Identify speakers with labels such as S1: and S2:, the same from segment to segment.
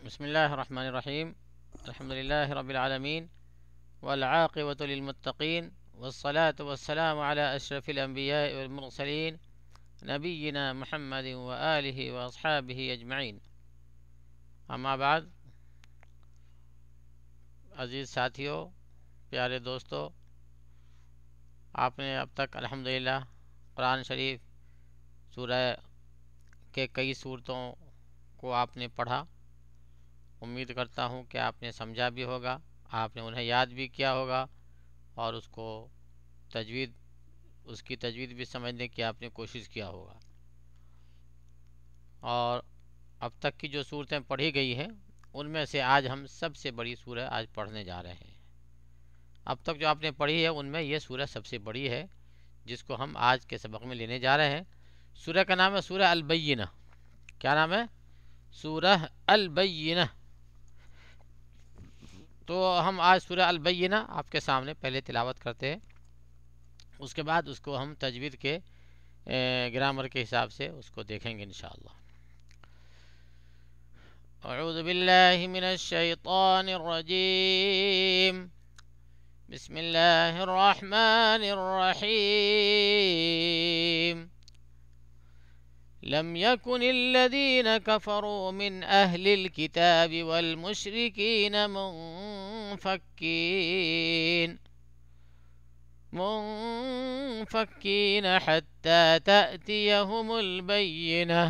S1: بسم الله الرحمن الرحيم. الحمد لله رب العالمين، والعاقبة للمتقين، والصلاة والسلام على أشرف الأنبياء والمرسلين نبينا محمد وآله وأصحابه أجمعين. أما بعد، عزیز ساتھیوں، پیارے دوستو، آپ نے اب تک الحمدللہ قرآن شریف سورہ کے کئی صورتوں کو آپ نے پڑھا۔ امید کرتا ہوں کہ آپ نے سمجھا بھی ہوگا، آپ نے انہیں یاد بھی کیا ہوگا، اور اس کی تجوید بھی سمجھنے کی آپ نے کوشش کیا ہوگا۔ اور اب تک کی جو صورتیں پڑھی گئی ہیں ان میں سے آج ہم سب سے بڑی سورہ آج پڑھنے جا رہے ہیں۔ اب تک جو آپ نے پڑھی ہے ان میں یہ سورہ سب سے بڑی ہے، جس کو ہم آج کے سبق میں لینے جا رہے ہیں۔ سورہ کا نام ہے سورہ البینہ۔ کیا نام ہے؟ سورہ البینہ۔ تو ہم آج سورہ البینہ آپ کے سامنے پہلے تلاوت کرتے ہیں، اس کے بعد اس کو ہم تجوید کے گرامر کے حساب سے اس کو دیکھیں گے انشاءاللہ۔ اعوذ باللہ من الشیطان الرجیم، بسم اللہ الرحمن الرحیم۔ لم يكن الذين كفروا من أهل الكتاب والمشركين منفكين حتى تأتيهم البينة،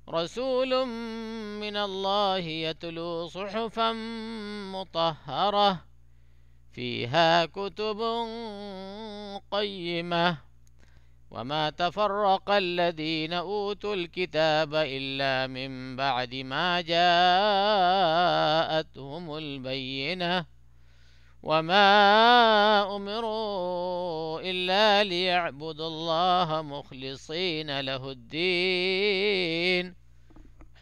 S1: رسول من الله يتلو صحفا مطهرة فيها كتب قيمة، وما تفرق الذين أوتوا الكتاب إلا من بعد ما جاءتهم البينة، وما أمروا إلا ليعبدوا الله مخلصين له الدين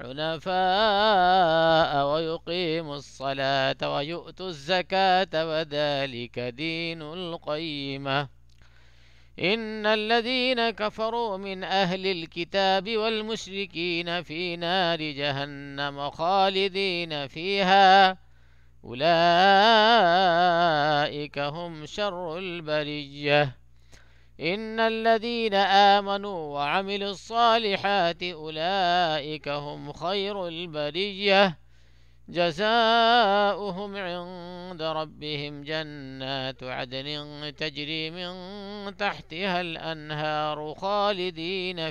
S1: حنفاء ويقيموا الصلاة ويؤتوا الزكاة وذلك دين القيمة، إن الذين كفروا من أهل الكتاب والمشركين في نار جهنم خالدين فيها أولئك هم شر البرية، إن الذين آمنوا وعملوا الصالحات أولئك هم خير البرية، جزاؤهم عند ربهم جنات عدن تجري من تحتها الأنهار خالدين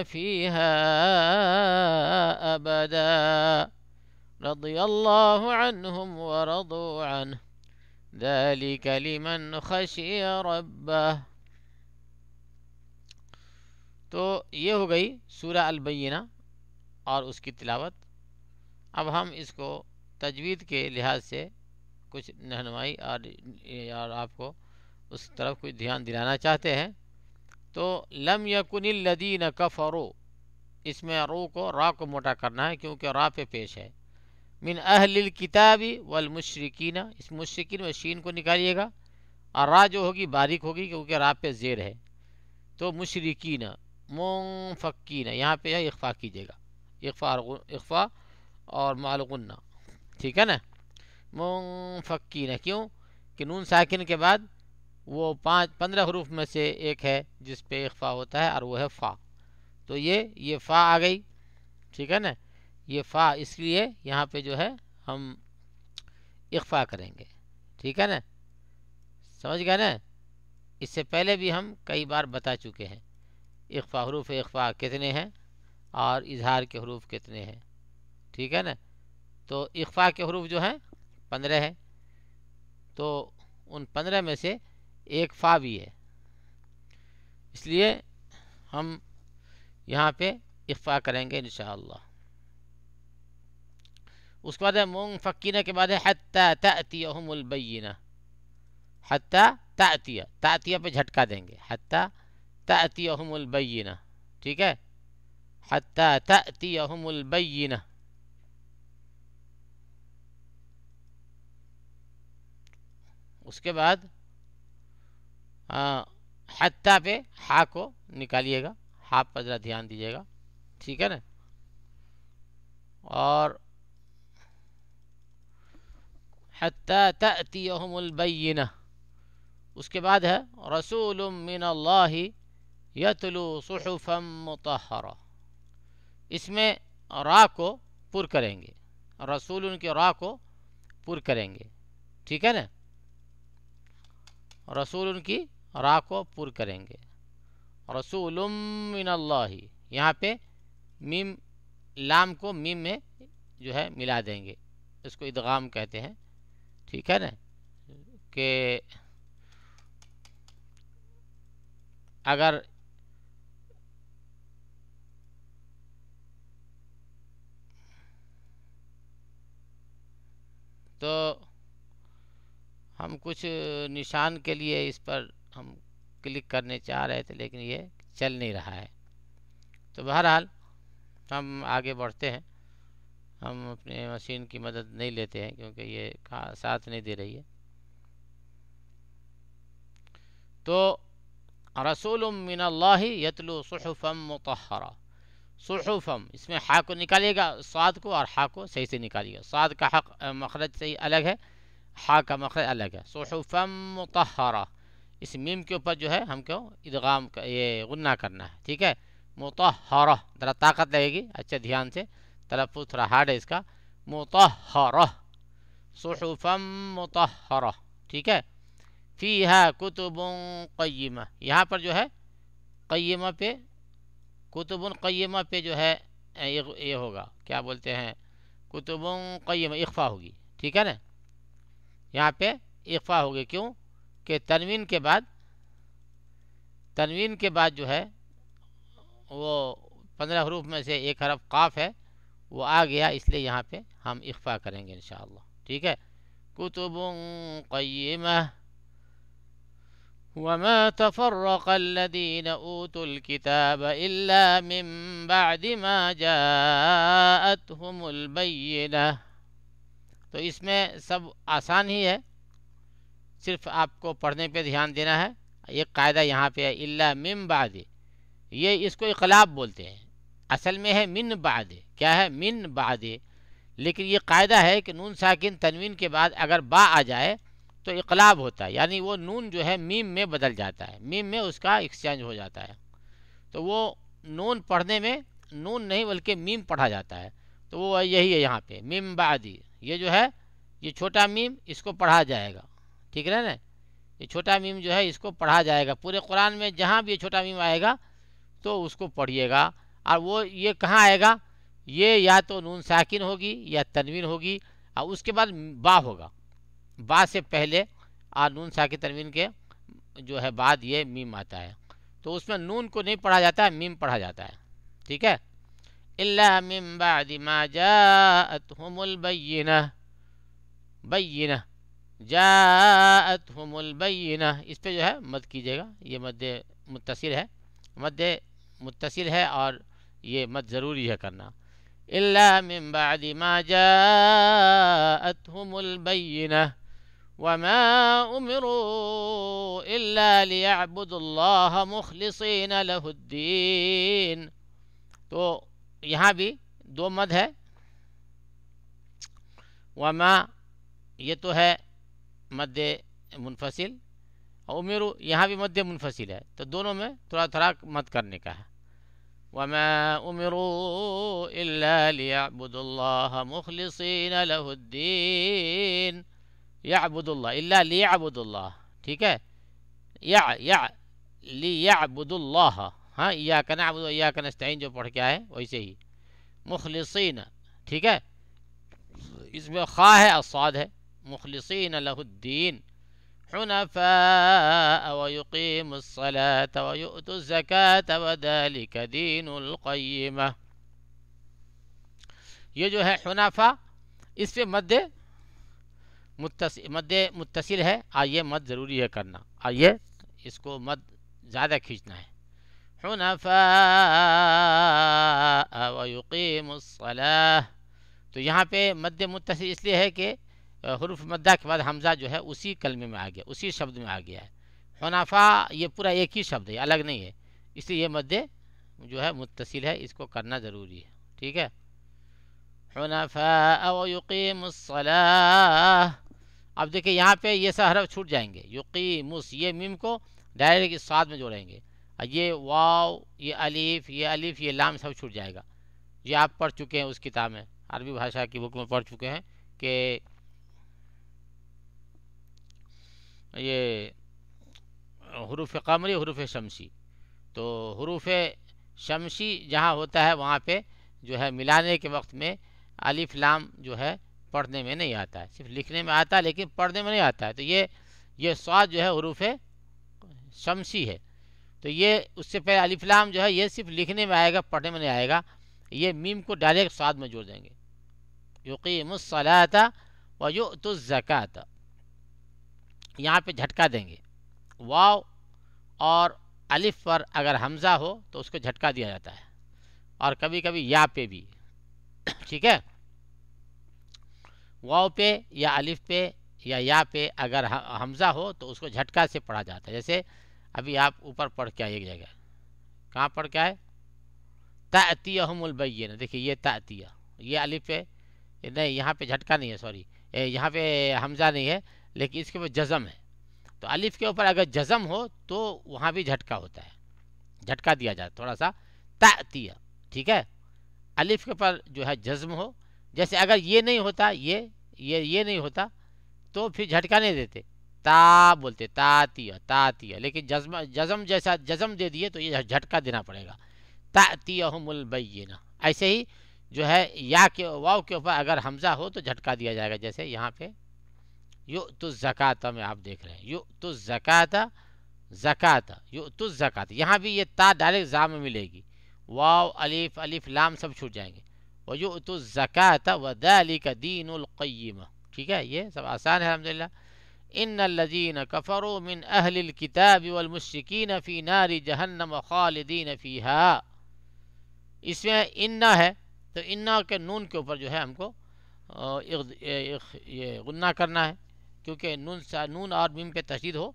S1: فيها أبدا، رضي الله عنهم ورضوا عنه، ذلك لمن خشي ربه۔ تو یہ ہو گئی سورہ البینہ اور اس کی تلاوت۔ اب ہم اس کو تجوید کے لحاظ سے کچھ رہنمائی اور آپ کو اس طرف کچھ دھیان دلانا چاہتے ہیں۔ تو لم یکن الذین کفروا، اس میں رو کو را کو موٹا کرنا ہے کیونکہ را پہ پیش ہے۔ من اہل الکتاب والمشرکین، اس مشرکین میں شین کو نکالیے گا اور را جو ہوگی باریک ہوگی کیونکہ را پہ زیر ہے، تو مشرکین منفکین، یہاں پہ اخفا کیجیے گا، اخفا اور مع الغنہ، ٹھیک ہے نا۔ منفکین، کیوں کہ نون ساکن کے بعد وہ 15 حروف میں سے ایک ہے جس پہ اخفا ہوتا ہے اور وہ ہے فا، تو یہ فا آ گئی، ٹھیک ہے نا۔ یہ فا اس لیے یہاں پہ جو ہے ہم اخفا کریں گے، ٹھیک ہے نا، سمجھ گئے نا۔ اس سے پہلے بھی ہم کئی بار بتا چکے ہیں اخفا، حروف اخفا کتنے ہیں اور اظہار کے حروف کتنے ہیں، ٹھیک ہے نا۔ تو اخفا کے حروف جو ہیں 15 ہیں، تو ان 15 میں سے ایک فا بھی ہے، اس لیے ہم یہاں پہ اخفا کریں گے انشاءاللہ۔ اس کے بعد ہے منفکین کے بعد ہے حتی تأتیہم البینہ، حتی تأتیہ پہ جھٹکا دیں گے، حتی تأتیہم البینہ، ٹھیک ہے، حتی تأتیہم البینہ۔ اس کے بعد حتی پہ ہا کو نکالیے گا، ہا پر ذرا دھیان دیجیے گا، ٹھیک ہے نا۔ اور حتی تأتیہم البینہ، اس کے بعد ہے رسول من اللہ یتلو صحفا مطہرہ، اس میں را کو پر کریں گے، رسول ان کے را کو پر کریں گے، ٹھیک ہے نا، رسول ان کی را کو پر کریں گے، رسول من اللہ، یہاں پہ میم لام کو میم میں جو ہے ملا دیں گے، اس کو ادغام کہتے ہیں، ٹھیک ہے نا، کہ اگر تو ہم کچھ نشان کے لیے اس پر ہم کلک کرنے چاہ رہے تھے لیکن یہ چل نہیں رہا ہے، تو بہرحال ہم آگے بڑھتے ہیں، ہم اپنے مشین کی مدد نہیں لیتے ہیں کیونکہ یہ ساتھ نہیں دے رہی ہے، تو رسول من اللہ یتلو صحفا مطہرہ، صحفم، اس میں ہا کو نکالیے گا، صاد کو اور ہا کو صحیح سے نکالیے گا، صاد کا حق مخرج صحیح الگ ہے، ہا کا مخرج الگ ہے، صحفم مطہرہ، اس میم کے اوپر جو ہے ہم کو ادغام یہ غنہ کرنا ہے، ٹھیک ہے، مطہرہ، ذرا طاقت لگے گی، اچھا دھیان سے، تلفظ تھوڑا ہارڈ ہے اس کا، مطہرہ، صحفم مطہرہ، ٹھیک ہے، فیہا کتب قیمہ، یہاں پر جو ہے قیمہ پہ، کتب قیمہ پہ جو ہے یہ ہوگا، کیا بولتے ہیں، کتب قیمہ اخفا ہوگی، ٹھیک ہے نا، یہاں پہ اخفا ہوگی، کیوں کہ تنوین کے بعد جو ہے وہ 15 حروف میں سے ایک حرف قاف ہے، وہ آ گیا، اس لیے یہاں پہ ہم اخفا کریں گے انشاءاللہ، ٹھیک ہے، کتب قیمہ وما تفرق الذين اوتوا الكتاب الا من بعد ما جاءتهم البینہ، تو اس میں سب آسان ہی ہے، صرف آپ کو پڑھنے پہ دھیان دینا ہے، ایک قاعدہ یہاں پہ ہے، الا من بعد، یہ اس کو اقلاب بولتے ہیں، اصل میں ہے من بعد، کیا ہے، من بعد، لیکن یہ قاعدہ ہے کہ نون ساکن تنوین کے بعد اگر با آ جائے تو اقلاب ہوتا ہے، یعنی وہ نون جو ہے میم میں بدل جاتا ہے، میم میں اس کا ایکسچینج ہو جاتا ہے، تو وہ نون پڑھنے میں نون نہیں بلکہ میم پڑھا جاتا ہے، تو وہ یہی ہے یہاں پہ میم بعدی، یہ جو ہے یہ چھوٹا میم، اس کو پڑھا جائے گا، ٹھیک ہے نا، یہ چھوٹا میم جو ہے اس کو پڑھا جائے گا، پورے قرآن میں جہاں بھی یہ چھوٹا میم آئے گا تو اس کو پڑھیے گا، اور وہ یہ کہاں آئے گا، یہ یا تو نون ساکن ہوگی یا تنوین ہوگی، اور اس کے بعد با ہوگا، با سے پہلے اور نون ساکن تنوین کے جو ہے بعد یہ میم آتا ہے، تو اس میں نون کو نہیں پڑھا جاتا ہے، میم پڑھا جاتا ہے، ٹھیک ہے، الا من بعد ما جاءتهم البینہ، بینہ، جاءتهم البینہ، اس پہ جو ہے مد کیجیے گا، یہ مد متصل ہے، مد متصل ہے اور یہ مد ضروری ہے کرنا، الا من بعد ما جاءتهم البینہ وما امروا الا ليعبدوا الله مخلصين له الدين، تو یہاں بھی دو مد ہے، وما یہ تو ہے مد منفصل، امروا یہاں بھی مد منفصل ہے، تو دونوں میں تھوڑا تھوڑا مد کرنے کا ہے، وما امروا الا ليعبدوا الله مخلصين له الدين، یعبد اللہ، الا لیعبد اللہ، ٹھیک ہے، لیعبد اللہ، ہاں، ایاک نعبد و ایاک نستعین جو پڑھ کے آئے ویسے ہی، مخلصین، ٹھیک ہے، اس میں خا ہے اور صاد ہے، مخلصین لہ الدین حنفاء ویقیموا الصلاة ویؤتوا الزکاة وذلک دین القیمہ، یہ جو ہے حنفاء، اس پہ مد متصل ہے، اور یہ مد ضروری ہے کرنا، اور یہ اس کو مد زیادہ کھینچنا ہے، حنفاء ویقیموا الصلاة، تو یہاں پہ مد متصل اس لیے ہے کہ حروف مدہ کے بعد حمزہ جو ہے اسی کلمے میں آ گیا، اسی شبد میں آ گیا ہے، حنفاء یہ پورا ایک ہی شبد ہے، الگ نہیں ہے، اس لیے یہ مد جو ہے متصل ہے، اس کو کرنا ضروری ہے، ٹھیک ہے، حنفاء ويقيموا الصلاة. اب دیکھیں یہاں پہ یہ سا حرف چھوٹ جائیں گے. یقیمس یہ میم کو ڈائریکٹ اس ساتھ میں جوڑیں گے. یہ واو یہ الف یہ لام سب چھوٹ جائے گا. یہ آپ پڑھ چکے ہیں اس کتاب میں, عربی بھاشا کی بک میں پڑھ چکے ہیں کہ یہ حروف قمری حروف شمسی. تو حروف شمسی جہاں ہوتا ہے وہاں پہ جو ہے ملانے کے وقت میں الف لام جو ہے پڑھنے میں نہیں آتا ہے, صرف لکھنے میں آتا ہے لیکن پڑھنے میں نہیں آتا ہے. تو یہ صاد جو ہے حروف شمسی ہے. تو یہ اس سے پہلے الف لام جو ہے یہ صرف لکھنے میں آئے گا, پڑھنے میں نہیں آئے گا. یہ میم کو ڈائریکٹ صاد میں جوڑ دیں گے. یقیم الصلاۃ و یؤتوا الزکاۃ, یہاں پہ جھٹکا دیں گے. واو اور الف پر اگر حمزہ ہو تو اس کو جھٹکا دیا جاتا ہے, اور کبھی کبھی یا پہ بھی. ٹھیک ہے, واو پہ یا الف پہ یا پہ اگر حمزہ ہو تو اس کو جھٹکا سے پڑھا جاتا ہے. جیسے ابھی آپ اوپر پڑھ کے آئیے جگہ, کہاں پڑھ کے آئے؟ تأتیہم البینہ. دیکھیے یہ تأتیہ, یہ الف پہ نہیں, یہاں پہ جھٹکا نہیں ہے, سوری یہاں پہ حمزہ نہیں ہے لیکن اس کے اوپر جزم ہے. تو الف کے اوپر اگر جزم ہو تو وہاں بھی جھٹکا ہوتا ہے, جھٹکا دیا جاتا ہے تھوڑا سا. تأتیہ, ٹھیک ہے, الف کے اوپر جو ہے جزم ہو. جیسے اگر یہ نہیں ہوتا, یہ نہیں ہوتا تو پھر جھٹکا نہیں دیتے, تا بولتے تاتیہ, لیکن جزم جیسا جزم دے دیے تو یہ جھٹکا دینا پڑے گا. تأتیہم البینہ. ایسے ہی جو ہے یا کے واو کے اوپر اگر حمزہ ہو تو جھٹکا دیا جائے گا. جیسے یہاں پہ یؤتوا الزکاۃ میں آپ دیکھ رہے ہیں, یؤتوا الزکاۃ, زکاۃ یؤتوا الزکاۃ. یہاں بھی یہ تا ڈائریکٹ زا میں ملے گی. واو الف لام سب چھوٹ جائیں گے. وَيُؤْتُوا الزَّكَاةَ وَذَلِكَ دِينُ الْقَيِّمَةِ. ٹھیک ہے, یہ سب آسان ہے الحمدللہ. ان الذين كفروا من اهل الكتاب والمشركين في نار جهنم خالدين فيها. اس میں انا ہے تو انا کے نون کے اوپر جو ہے ہم کو یہ غنہ کرنا ہے, کیونکہ نون اور میم پہ تشدید ہو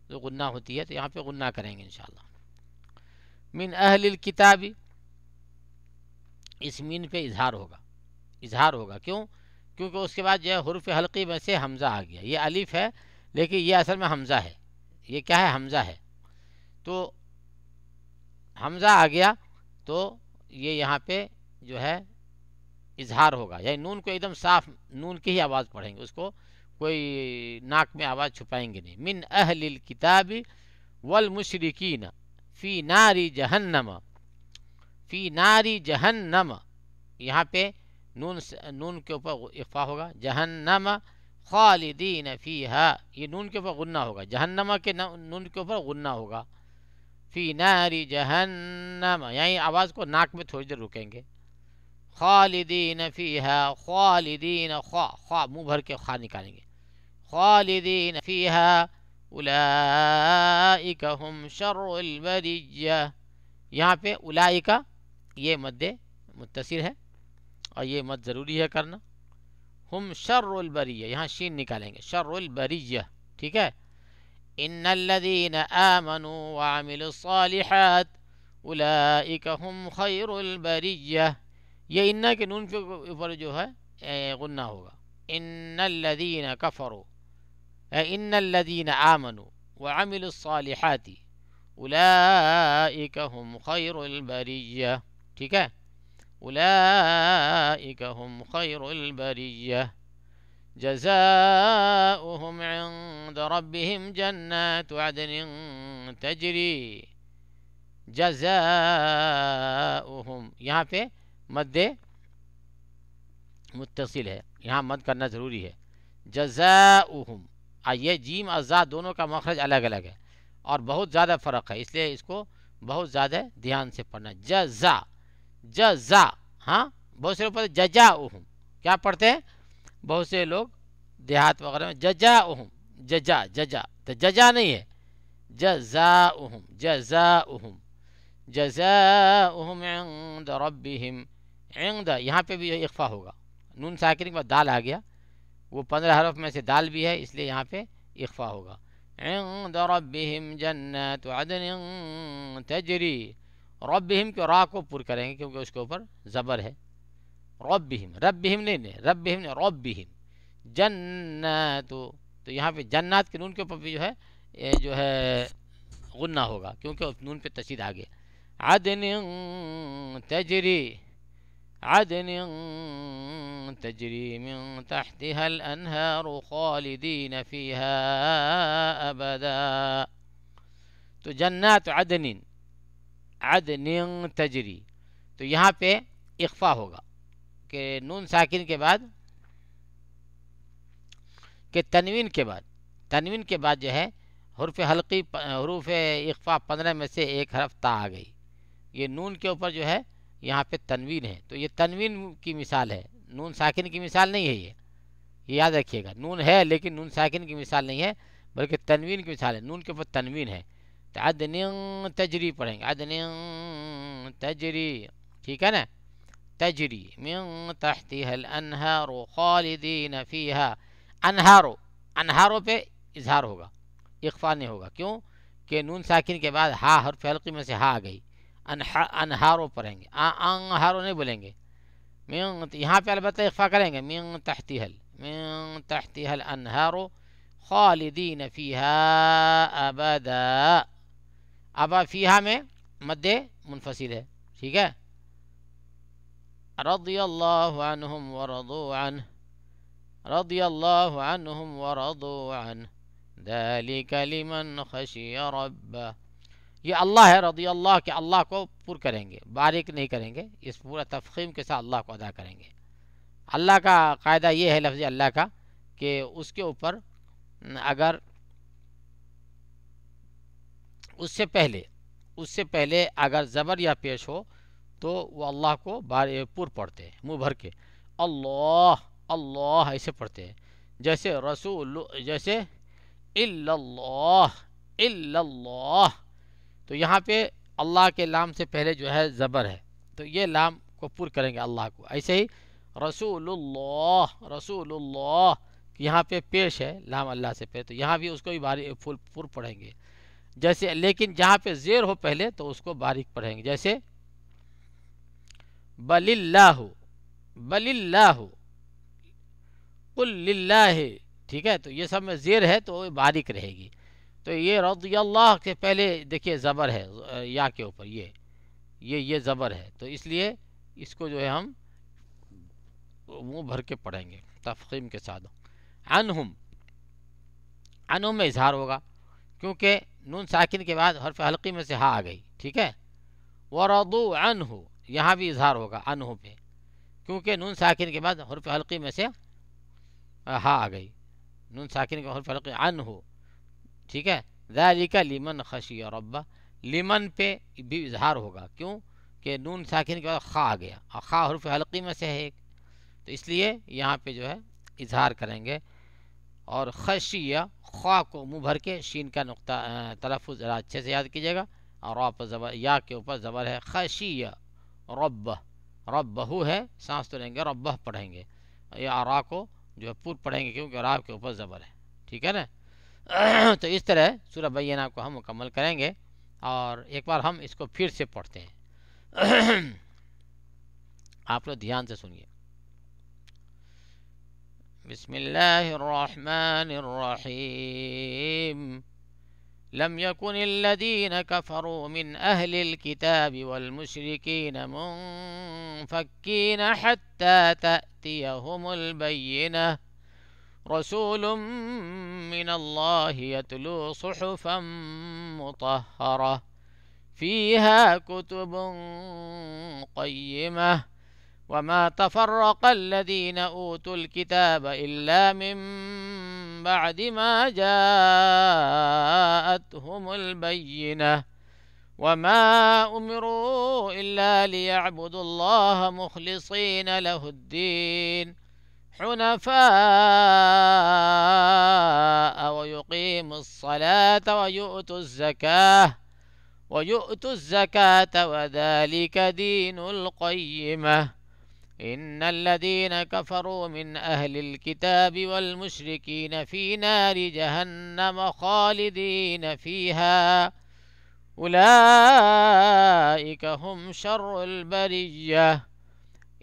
S1: تو غنہ ہوتی ہے, تو یہاں پہ غنہ کریں گے انشاءاللہ. من اہل الکتاب, اس مین پہ اظہار ہوگا. کیوں؟ کیونکہ اس کے بعد جو ہے حروف حلقی میں سے حمزہ آ گیا. یہ الف ہے لیکن یہ اصل میں حمزہ ہے. یہ کیا ہے؟ حمزہ ہے. تو حمزہ آ گیا تو یہ یہاں پہ جو ہے اظہار ہوگا, یعنی نون کو ایک دم صاف نون کی ہی آواز پڑھیں گے, اس کو کوئی ناک میں آواز چھپائیں گے نہیں. من اہل الکتاب والمشرکین فی ناری جہنم. فی ناری جہنم, یہاں پہ نون کے اوپر اخفا ہوگا. جہنم خالدین فیہا, یہ نون کے اوپر غنہ ہوگا. جہنم کے نون کے اوپر غنہ ہوگا. فی ناری جہنم, یعنی آواز کو ناک میں تھوڑی دیر رکیں گے. خالدین فیہا, خالدین, خواہ منہ بھر کے خواہ نکالیں گے. خالدین فیہا اولئک ہم شر البریہ. یہاں پہ اولئک یہ مد متصل ہے اور یہ مد ضروری ہے کرنا. ہم شر البریہ, یہاں شین نکالیں گے, شر البریہ. ٹھیک ہے. ان الذین آمنوا وعملوا الصالحات اولئک ہم خیر البریہ. یہ انا کے نون کے اوپر جو ہے غنہ ہوگا. ان الذین کفروا, ان الذین آمنوا وعملوا الصالحات اولئک ہم خیر البریہ. ٹھیک ہے. اولئک ہم خیر البریہ. جزاؤہم عند ربہم جنات عدن تجری. جزاؤہم, یہاں پہ مد متصل ہے, یہاں مد کرنا ضروری ہے. جزاؤہم, یہ جیم اور زا دونوں کا مخرج الگ الگ ہے اور بہت زیادہ فرق ہے, اس لیے اس کو بہت زیادہ دھیان سے پڑھنا. جزا, ہاں بہت سے لوگ پڑھتے ججاؤہم, کیا پڑھتے ہیں بہت سے لوگ دیہات وغیرہ میں؟ ججاؤہم, ججا, تو ججا نہیں ہے, جزاؤہم. جزاؤہم عند ربہم, عند یہاں پہ بھی اخفا ہوگا. نون ساکن کے بعد دال آ گیا, وہ 15 حرف میں سے دال بھی ہے, اس لیے یہاں پہ اخفا ہوگا. عند ربہم جنات عدن تجری. ربہم کے را کو پر کریں گے کیونکہ اس کے اوپر زبر ہے. ربہم، ربہم نہیں، ربہم نہیں، ربہم، جنات، تو یہاں پہ جنات کے نون کے اوپر بھی جو ہے جو ہے غنہ ہوگا، کیونکہ نون پہ تشدید آ گیا. عدن تجری، عدن تجری من تحتها الانہار خالدین فیہا ابدا. تو جنات عدن، عدن تجری، تو یہاں پہ اخفا ہوگا کہ نون ساکن کے بعد، کہ تنوین کے بعد، تنوین کے بعد جو ہے حروف حلقی، حروف اخفا 15 میں سے ایک حرف تا آ گئی. یہ نون کے اوپر جو ہے یہاں پہ تنوین ہے، تو یہ تنوین کی مثال ہے، نون ساکن کی مثال نہیں ہے. یہ یاد رکھیے گا، نون ہے لیکن نون ساکن کی مثال نہیں ہے، بلکہ تنوین کی مثال ہے. نون کے اوپر تنوین ہے، تو عدن تجری پڑھیں گے، عدن تجری، ٹھیک ہے نا. تجری من تحتها الانہار خالدین فیہا، انہارو، انہارو پہ اظہار ہوگا، اخفا نہیں ہوگا. کیوں کہ نون ساکن کے بعد ہا حرف حلقی میں سے ہا آ گئی. انہارو پڑھیں گے، انہارو نہیں بولیں گے. یہاں پہ البتہ اخفا کریں گے، من تحتها الانہار خالدین فیہا ابدا. ابا فیہا میں مد منفصل ہے، ٹھیک ہے. رضی اللہ عنہم ورضوا عنہ، رضی اللہ عنہم ورضوا عنہ ذالک لمن خشی ربہ. یہ اللہ ہے، رضی اللہ کے اللہ کو پر کریں گے، باریک نہیں کریں گے، اس پورا تفخیم کے ساتھ اللہ کو ادا کریں گے. اللہ کا قاعدہ یہ ہے لفظ اللہ کا کہ اس کے اوپر اگر اس سے پہلے اگر زبر یا پیش ہو تو وہ اللہ کو پر پڑھتے ہیں، منہ بھر کے اللہ اللہ ایسے پڑھتے ہیں. جیسے رسول، جیسے الا اللہ، الا اللہ، تو یہاں پہ اللہ کے لام سے پہلے جو ہے زبر ہے، تو یہ لام کو پر کریں گے اللہ کو. ایسے ہی رسول اللہ، رسول اللہ، یہاں پہ پیش ہے لام اللہ سے پہلے، تو یہاں بھی اس کو بھی پر پڑھیں گے. جیسے لیکن جہاں پہ زیر ہو پہلے تو اس کو باریک پڑھیں گے. جیسے بل اللہ، بل اللہ، قل للہ، ٹھیک ہے. تو یہ سب میں زیر ہے تو باریک رہے گی. تو یہ رضی اللہ کے پہلے دیکھیے زبر ہے یا کے اوپر، یہ زبر ہے، تو اس لیے اس کو جو ہے ہم منہ بھر کے پڑھیں گے تفخیم کے ساتھ. عنہم، عنہم میں اظہار ہوگا کیونکہ نون ساکن کے بعد حرف حلقی میں سے ہا آ گئی، ٹھیک ہے. ورضوا عنہ، یہاں بھی اظہار ہوگا عنہ پہ کیونکہ نون ساکن کے بعد حرف حلقی میں سے ہا آ گئی، نون ساکن کے حرف حلقی عنہ، ٹھیک ہے. ذالک لمن خشی ربہ، لمن پہ بھی اظہار ہوگا کیوں کہ نون ساکن کے بعد خا آ گیا اور خا حرف حلقی میں سے ہے ایک، تو اس لیے یہاں پہ جو ہے اظہار کریں گے. اور خشیہ، خواہ کو منہ بھر کے، شین کا نقطہ تلفظ ذرا اچھے سے یاد کیجیے گا، اور را پر زبر، یا کے اوپر زبر ہے. خشیہ ربہ، ربہ ہے، سانس تو لیں گے، ربہ پڑھیں گے، یا را کو جو ہے پر پڑھیں گے کیونکہ را کے اوپر زبر ہے، ٹھیک ہے نا. تو اس طرح سورہ بینہ کو ہم مکمل کریں گے، اور ایک بار ہم اس کو پھر سے پڑھتے ہیں. آپ لوگ دھیان سے سنیے. بسم اللہ الرحمن الرحیم. لم يكن الذين كفروا من أهل الكتاب والمشركين منفكين حتى تأتيهم البينة رسول من الله يتلو صحفا مطهرة فيها كتب قيمة وما تفرق الذين أوتوا الكتاب إلا من بعد ما جاءتهم البينة وما أمروا إلا ليعبدوا الله مخلصين له الدين حنفاء ويقيموا الصلاة ويؤتوا الزكاة وذلك دين القيمة. إن الذين كفروا من أهل الكتاب والمشركين في نار جهنم خالدين فيها أولئك هم شر البرية.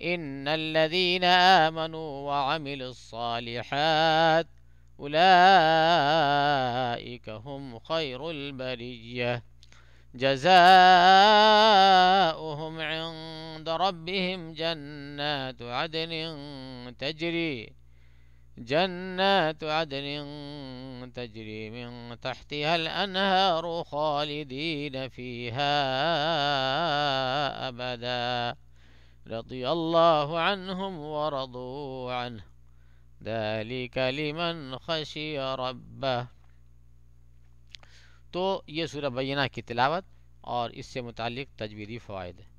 S1: إن الذين آمنوا وعملوا الصالحات أولئك هم خير البرية جزاؤهم عند ربهم جنات عدن تجري من تحتها الأنهار خالدين فيها أبدا رضي الله عنهم ورضوا عنه ذلك لمن خشي ربه۔ تو یہ سورہ بینہ کی تلاوت اور اس سے متعلق تجویدی فوائد۔